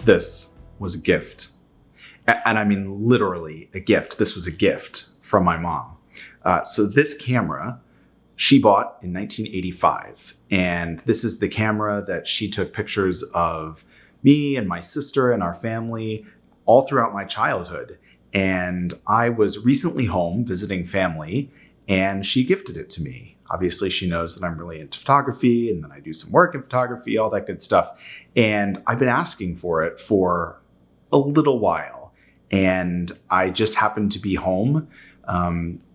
This was a gift. And I mean, literally a gift. This was a gift from my mom. So this camera, she bought in 1985. And this is the camera that she took pictures of me and my sister and our family all throughout my childhood. And I was recently home visiting family, and she gifted it to me. Obviously, she knows that I'm really into photography and that I do some work in photography, all that good stuff. And I've been asking for it for a little while. And I just happened to be home,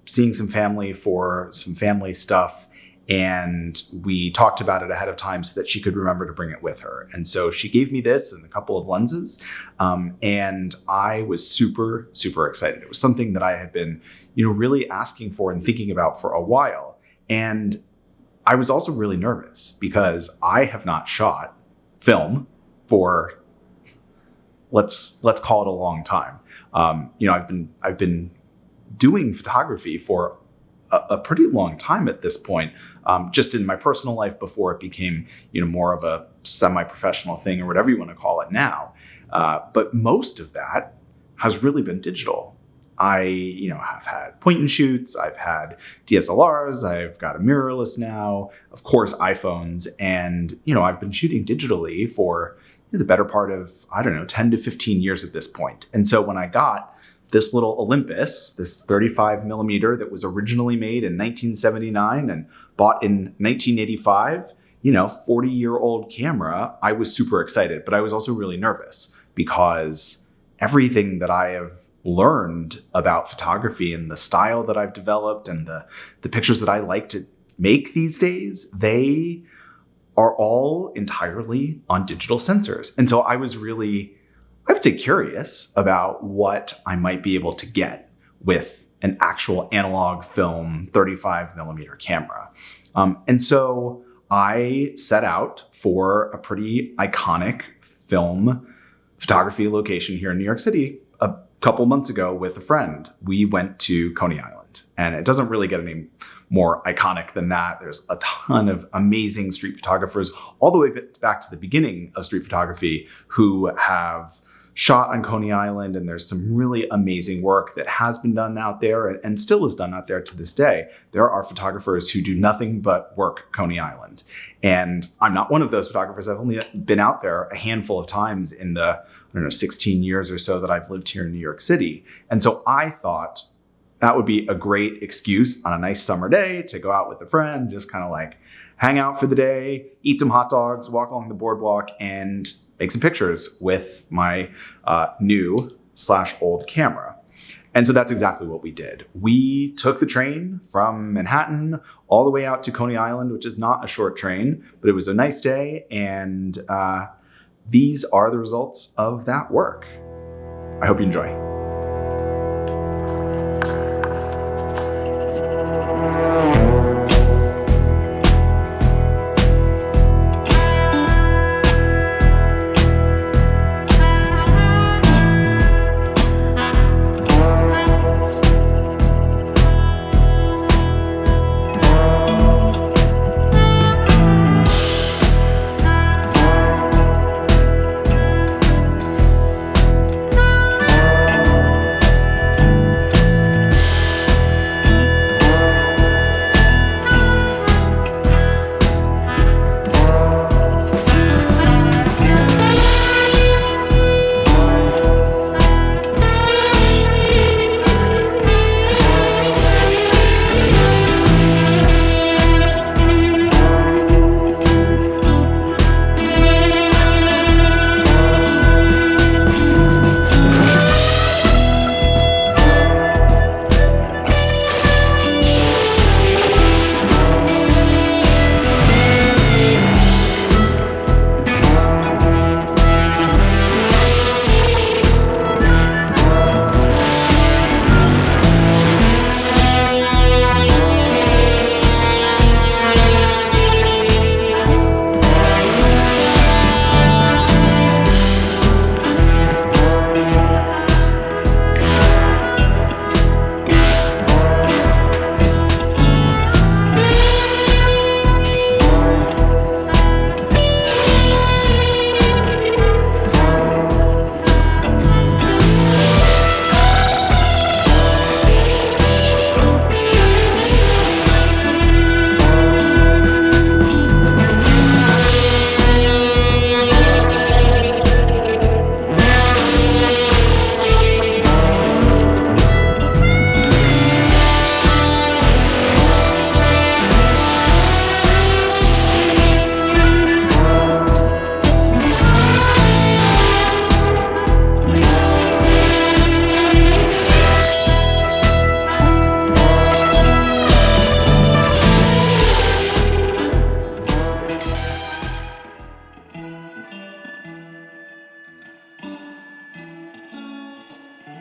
seeing some family for some family stuff. And we talked about it ahead of time so that she could remember to bring it with her. And so she gave me this and a couple of lenses. And I was super, super excited. It was something that I had been, really asking for and thinking about for a while. And I was also really nervous because I have not shot film for, let's call it a long time. I've been doing photography for a pretty long time at this point, just in my personal life before it became, more of a semi-professional thing or whatever you want to call it now. But most of that has really been digital. I, have had point and shoots. I've had DSLRs. I've got a mirrorless now, of course, iPhones. And, I've been shooting digitally for the better part of, 10 to 15 years at this point. And so when I got this little Olympus, this 35 millimeter that was originally made in 1979 and bought in 1985, 40-year-old camera, I was super excited, but I was also really nervous because everything that I have learned about photography and the style that I've developed and the pictures that I like to make these days, they are all entirely on digital sensors. And so I was really, I would say, curious about what I might be able to get with an actual analog film 35 millimeter camera. And so I set out for a pretty iconic film photography location here in New York City a couple months ago with a friend. We went to Coney Island, and it doesn't really get any more iconic than that. There's a ton of amazing street photographers all the way back to the beginning of street photography who have shot on Coney Island, and there's some really amazing work that has been done out there and still is done out there to this day. There are photographers who do nothing but work Coney Island. And I'm not one of those photographers. I've only been out there a handful of times in the, 16 years or so that I've lived here in New York City. And so I thought that would be a great excuse on a nice summer day to go out with a friend, just kind of like hang out for the day, eat some hot dogs, walk along the boardwalk, and make some pictures with my new/old camera. And so that's exactly what we did. We took the train from Manhattan all the way out to Coney Island, which is not a short train, but it was a nice day. And these are the results of that work. I hope you enjoy.